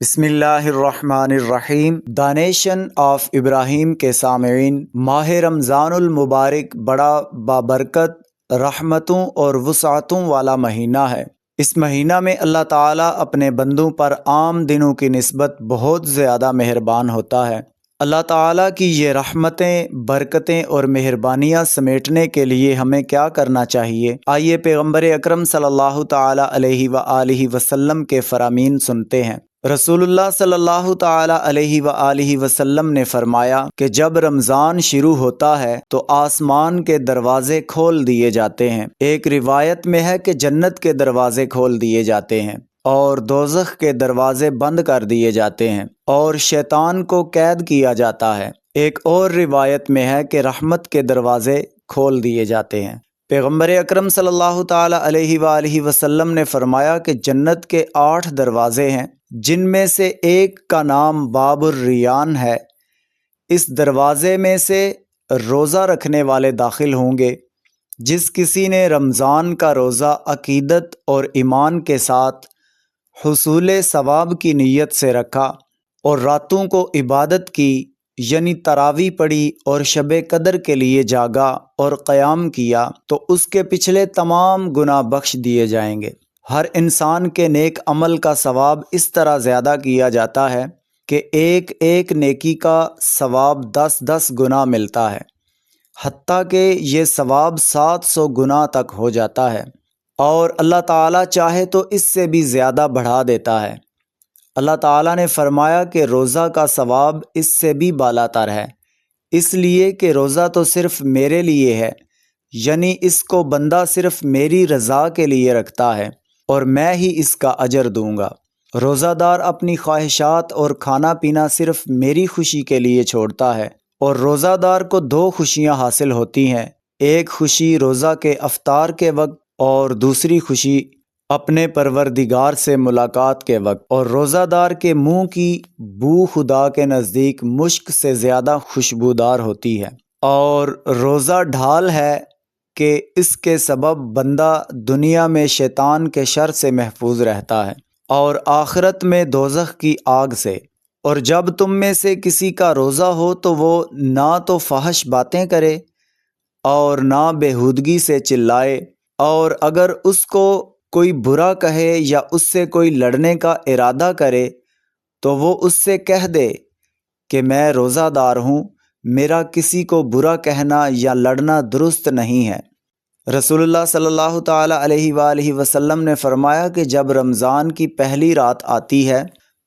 بسم اللہ الرحمن الرحیم۔ دانیشن آف ابراہیم کے سامعین، ماہ رمضان المبارک بڑا بابرکت، رحمتوں اور وسعتوں والا مہینہ ہے۔ اس مہینہ میں اللہ تعالیٰ اپنے بندوں پر عام دنوں کی نسبت بہت زیادہ مہربان ہوتا ہے۔ اللہ تعالیٰ کی یہ رحمتیں، برکتیں اور مہربانیاں سمیٹنے کے لیے ہمیں کیا کرنا چاہیے؟ آئیے پیغمبر اکرم صلی اللہ تعالیٰ علیہ وآلہ وسلم کے فرامین سنتے ہیں۔ رسول اللہ صلی اللہ تعالیٰ علیہ وآلہ وسلم نے فرمایا کہ جب رمضان شروع ہوتا ہے تو آسمان کے دروازے کھول دیے جاتے ہیں۔ ایک روایت میں ہے کہ جنت کے دروازے کھول دیے جاتے ہیں اور دوزخ کے دروازے بند کر دیے جاتے ہیں اور شیطان کو قید کیا جاتا ہے۔ ایک اور روایت میں ہے کہ رحمت کے دروازے کھول دیے جاتے ہیں۔ پیغمبر اکرم صلی اللہ تعالیٰ علیہ وآلہ وسلم نے فرمایا کہ جنت کے 8 دروازے ہیں، جن میں سے ایک کا نام باب الریان ہے۔ اس دروازے میں سے روزہ رکھنے والے داخل ہوں گے۔ جس کسی نے رمضان کا روزہ عقیدت اور ایمان کے ساتھ حصول ثواب کی نیت سے رکھا اور راتوں کو عبادت کی، یعنی تراویح پڑھی اور شب قدر کے لیے جاگا اور قیام کیا، تو اس کے پچھلے تمام گناہ بخش دیے جائیں گے۔ ہر انسان کے نیک عمل کا ثواب اس طرح زیادہ کیا جاتا ہے کہ ایک ایک نیکی کا ثواب 10 گنا ملتا ہے، حتیٰ کہ یہ ثواب 700 گنا تک ہو جاتا ہے، اور اللہ تعالیٰ چاہے تو اس سے بھی زیادہ بڑھا دیتا ہے۔ اللہ تعالیٰ نے فرمایا کہ روزہ کا ثواب اس سے بھی بالا تر ہے، اس لیے کہ روزہ تو صرف میرے لیے ہے، یعنی اس کو بندہ صرف میری رضا کے لیے رکھتا ہے اور میں ہی اس کا اجر دوں گا۔ روزہ دار اپنی خواہشات اور کھانا پینا صرف میری خوشی کے لیے چھوڑتا ہے، اور روزہ دار کو 2 خوشیاں حاصل ہوتی ہیں، ایک خوشی روزہ کے افطار کے وقت اور دوسری خوشی اپنے پروردگار سے ملاقات کے وقت۔ اور روزہ دار کے منہ کی بو خدا کے نزدیک مشک سے زیادہ خوشبودار ہوتی ہے، اور روزہ ڈھال ہے کہ اس کے سبب بندہ دنیا میں شیطان کے شر سے محفوظ رہتا ہے اور آخرت میں دوزخ کی آگ سے۔ اور جب تم میں سے کسی کا روزہ ہو تو وہ نہ تو فحش باتیں کرے اور نہ بےہودگی سے چلائے، اور اگر اس کو کوئی برا کہے یا اس سے کوئی لڑنے کا ارادہ کرے تو وہ اس سے کہہ دے کہ میں روزہ دار ہوں، میرا کسی کو برا کہنا یا لڑنا درست نہیں ہے۔ رسول اللہ صلی اللہ تعالیٰ علیہ وآلہ وسلم نے فرمایا کہ جب رمضان کی پہلی رات آتی ہے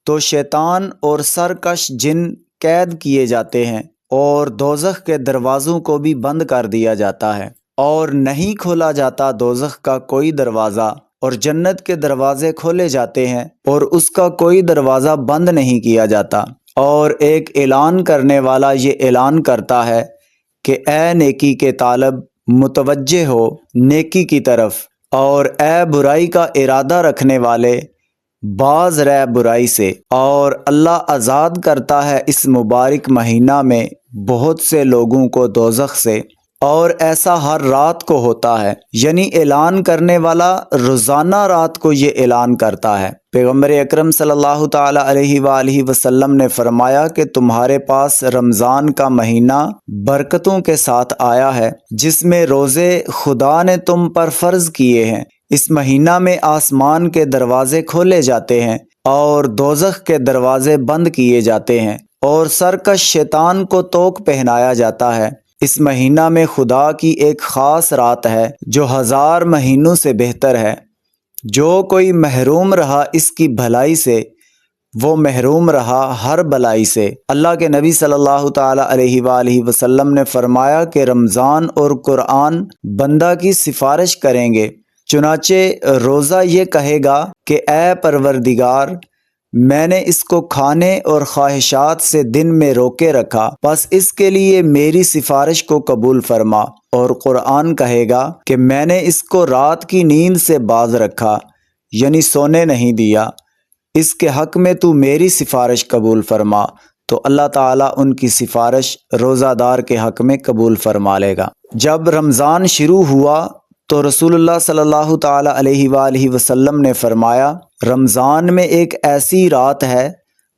تو شیطان اور سرکش جن قید کیے جاتے ہیں اور دوزخ کے دروازوں کو بھی بند کر دیا جاتا ہے، اور نہیں کھولا جاتا دوزخ کا کوئی دروازہ، اور جنت کے دروازے کھولے جاتے ہیں اور اس کا کوئی دروازہ بند نہیں کیا جاتا۔ اور ایک اعلان کرنے والا یہ اعلان کرتا ہے کہ اے نیکی کے طالب، متوجہ ہو نیکی کی طرف، اور اے برائی کا ارادہ رکھنے والے، باز رہ برائی سے۔ اور اللہ آزاد کرتا ہے اس مبارک مہینہ میں بہت سے لوگوں کو دوزخ سے، اور ایسا ہر رات کو ہوتا ہے، یعنی اعلان کرنے والا روزانہ رات کو یہ اعلان کرتا ہے۔ پیغمبر اکرم صلی اللہ تعالیٰ علیہ وآلہ وسلم نے فرمایا کہ تمہارے پاس رمضان کا مہینہ برکتوں کے ساتھ آیا ہے، جس میں روزے خدا نے تم پر فرض کیے ہیں۔ اس مہینہ میں آسمان کے دروازے کھولے جاتے ہیں اور دوزخ کے دروازے بند کیے جاتے ہیں، اور سرکش شیطان کو توق پہنایا جاتا ہے۔ اس مہینہ میں خدا کی ایک خاص رات ہے جو 1000 مہینوں سے بہتر ہے۔ جو کوئی محروم رہا اس کی بھلائی سے، وہ محروم رہا ہر بلائی سے۔ اللہ کے نبی صلی اللہ تعالیٰ علیہ وآلہ وسلم نے فرمایا کہ رمضان اور قرآن بندہ کی سفارش کریں گے، چنانچہ روزہ یہ کہے گا کہ اے پروردگار، میں نے اس کو کھانے اور خواہشات سے دن میں روکے رکھا، بس اس کے لیے میری سفارش کو قبول فرما۔ اور قرآن کہے گا کہ میں نے اس کو رات کی نیند سے باز رکھا، یعنی سونے نہیں دیا، اس کے حق میں تو میری سفارش قبول فرما۔ تو اللہ تعالیٰ ان کی سفارش روزہ دار کے حق میں قبول فرما لے گا۔ جب رمضان شروع ہوا تو رسول اللہ صلی اللہ تعالیٰ علیہ وآلہ وسلم نے فرمایا، رمضان میں ایک ایسی رات ہے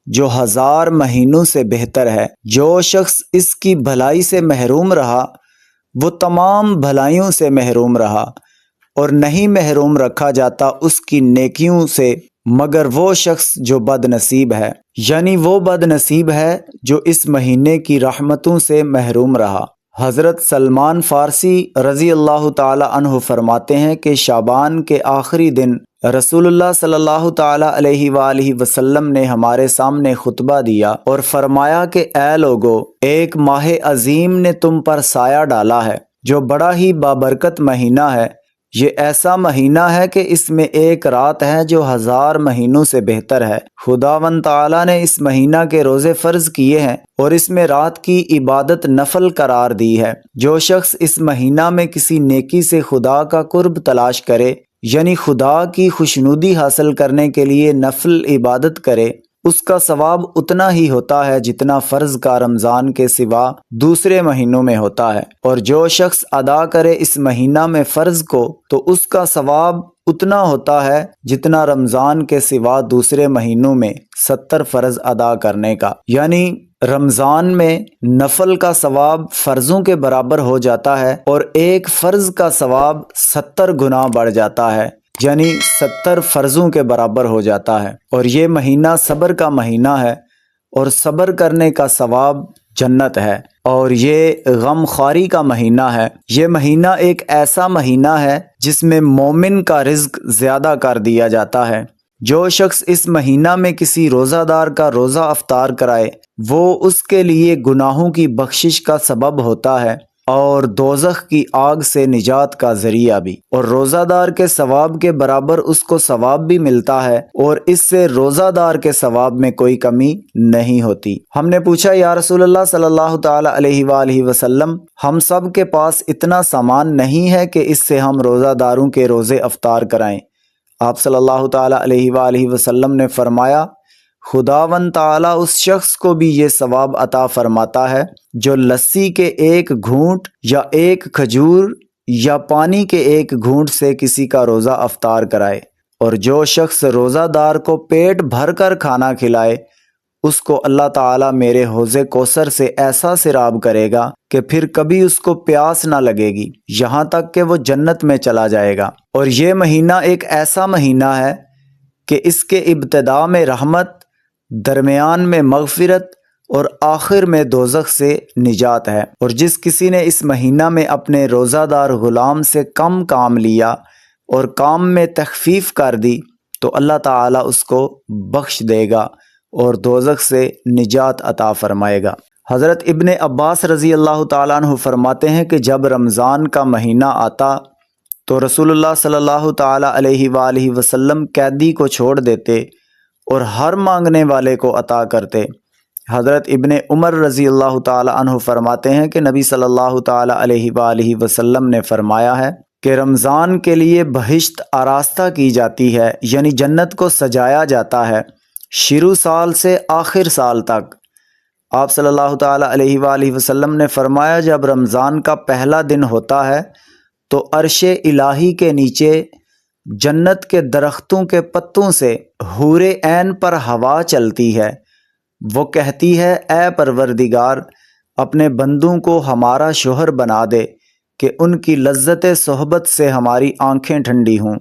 جو 1000 مہینوں سے بہتر ہے۔ جو شخص اس کی بھلائی سے محروم رہا وہ تمام بھلائیوں سے محروم رہا، اور نہیں محروم رکھا جاتا اس کی نیکیوں سے مگر وہ شخص جو بد نصیب ہے، یعنی وہ بد نصیب ہے جو اس مہینے کی رحمتوں سے محروم رہا۔ حضرت سلمان فارسی رضی اللہ تعالی عنہ فرماتے ہیں کہ شعبان کے آخری دن رسول اللہ صلی اللہ تعالی علیہ وآلہ وسلم نے ہمارے سامنے خطبہ دیا اور فرمایا کہ اے لوگو، ایک ماہ عظیم نے تم پر سایہ ڈالا ہے جو بڑا ہی بابرکت مہینہ ہے۔ یہ ایسا مہینہ ہے کہ اس میں ایک رات ہے جو 1000 مہینوں سے بہتر ہے۔ خداوند تعالیٰ نے اس مہینہ کے روزے فرض کیے ہیں اور اس میں رات کی عبادت نفل قرار دی ہے۔ جو شخص اس مہینہ میں کسی نیکی سے خدا کا قرب تلاش کرے، یعنی خدا کی خوشنودی حاصل کرنے کے لیے نفل عبادت کرے، اس کا ثواب اتنا ہی ہوتا ہے جتنا فرض کا رمضان کے سوا دوسرے مہینوں میں ہوتا ہے، اور جو شخص ادا کرے اس مہینہ میں فرض کو تو اس کا ثواب اتنا ہوتا ہے جتنا رمضان کے سوا دوسرے مہینوں میں 70 فرض ادا کرنے کا، یعنی رمضان میں نفل کا ثواب فرضوں کے برابر ہو جاتا ہے اور ایک فرض کا ثواب 70 گنا بڑھ جاتا ہے، یعنی 70 فرضوں کے برابر ہو جاتا ہے۔ اور یہ مہینہ صبر کا مہینہ ہے اور صبر کرنے کا ثواب جنت ہے، اور یہ غم خواری کا مہینہ ہے۔ یہ مہینہ ایک ایسا مہینہ ہے جس میں مومن کا رزق زیادہ کر دیا جاتا ہے۔ جو شخص اس مہینہ میں کسی روزہ دار کا روزہ افطار کرائے وہ اس کے لیے گناہوں کی بخشش کا سبب ہوتا ہے اور دوزخ کی آگ سے نجات کا ذریعہ بھی، اور روزہ دار کے ثواب کے برابر اس کو ثواب بھی ملتا ہے، اور اس سے روزہ دار کے ثواب میں کوئی کمی نہیں ہوتی۔ ہم نے پوچھا یا رسول اللہ صلی اللہ تعالی علیہ وآلہ وسلم، ہم سب کے پاس اتنا سامان نہیں ہے کہ اس سے ہم روزہ داروں کے روزے افطار کرائیں؟ آپ صلی اللہ تعالی علیہ وآلہ وسلم نے فرمایا، خداوند تعالیٰ اس شخص کو بھی یہ ثواب عطا فرماتا ہے جو لسی کے ایک گھونٹ یا ایک کھجور یا پانی کے ایک گھونٹ سے کسی کا روزہ افطار کرائے، اور جو شخص روزہ دار کو پیٹ بھر کر کھانا کھلائے اس کو اللہ تعالیٰ میرے حوض کوثر سے ایسا سیراب کرے گا کہ پھر کبھی اس کو پیاس نہ لگے گی یہاں تک کہ وہ جنت میں چلا جائے گا۔ اور یہ مہینہ ایک ایسا مہینہ ہے کہ اس کے ابتدا میں رحمت، درمیان میں مغفرت اور آخر میں دوزخ سے نجات ہے، اور جس کسی نے اس مہینہ میں اپنے روزہ دار غلام سے کم کام لیا اور کام میں تخفیف کر دی تو اللہ تعالیٰ اس کو بخش دے گا اور دوزخ سے نجات عطا فرمائے گا۔ حضرت ابن عباس رضی اللہ تعالیٰ عنہ فرماتے ہیں کہ جب رمضان کا مہینہ آتا تو رسول اللہ صلی اللہ تعالیٰ علیہ وآلہ وسلم قیدی کو چھوڑ دیتے اور ہر مانگنے والے کو عطا کرتے۔ حضرت ابن عمر رضی اللہ تعالی عنہ فرماتے ہیں کہ نبی صلی اللہ تعالی علیہ وآلہ وسلم نے فرمایا ہے کہ رمضان کے لیے بہشت آراستہ کی جاتی ہے، یعنی جنت کو سجایا جاتا ہے شروع سال سے آخر سال تک۔ آپ صلی اللہ تعالی علیہ وآلہ وسلم نے فرمایا جب رمضان کا پہلا دن ہوتا ہے تو عرش الہی کے نیچے جنت کے درختوں کے پتوں سے حور عین پر ہوا چلتی ہے، وہ کہتی ہے اے پروردگار اپنے بندوں کو ہمارا شوہر بنا دے کہ ان کی لذت صحبت سے ہماری آنکھیں ٹھنڈی ہوں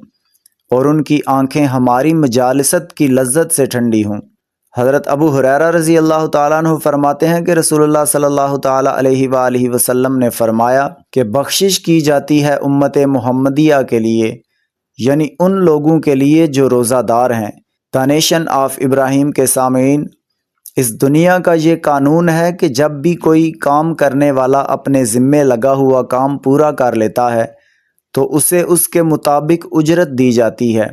اور ان کی آنکھیں ہماری مجالست کی لذت سے ٹھنڈی ہوں۔ حضرت ابو ہریرہ رضی اللہ تعالیٰ عنہ فرماتے ہیں کہ رسول اللہ صلی اللہ تعالیٰ علیہ وآلہ وسلم نے فرمایا کہ بخشش کی جاتی ہے امت محمدیہ کے لیے، یعنی ان لوگوں کے لیے جو روزہ دار ہیں۔ دی نیشن آف ابراہیم کے سامعین، اس دنیا کا یہ قانون ہے کہ جب بھی کوئی کام کرنے والا اپنے ذمے لگا ہوا کام پورا کر لیتا ہے تو اسے اس کے مطابق اجرت دی جاتی ہے۔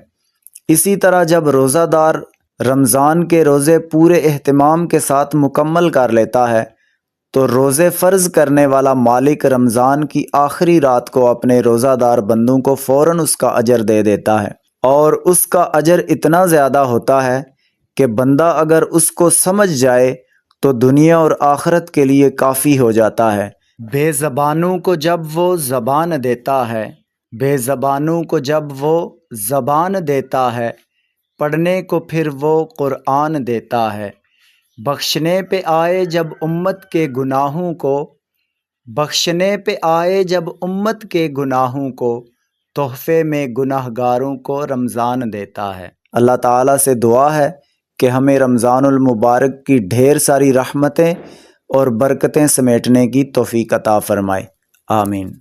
اسی طرح جب روزہ دار رمضان کے روزے پورے اہتمام کے ساتھ مکمل کر لیتا ہے تو روزے فرض کرنے والا مالک رمضان کی آخری رات کو اپنے روزہ دار بندوں کو فوراً اس کا اجر دے دیتا ہے، اور اس کا اجر اتنا زیادہ ہوتا ہے کہ بندہ اگر اس کو سمجھ جائے تو دنیا اور آخرت کے لیے کافی ہو جاتا ہے۔ بے زبانوں کو جب وہ زبان دیتا ہے، بے زبانوں کو جب وہ زبان دیتا ہے، پڑھنے کو پھر وہ قرآن دیتا ہے۔ بخشنے پہ آئے جب امت کے گناہوں کو، بخشنے پہ آئے جب امت کے گناہوں کو، تحفے میں گناہ گاروں کو رمضان دیتا ہے۔ اللہ تعالیٰ سے دعا ہے کہ ہمیں رمضان المبارک کی ڈھیر ساری رحمتیں اور برکتیں سمیٹنے کی توفیق عطا فرمائے، آمین۔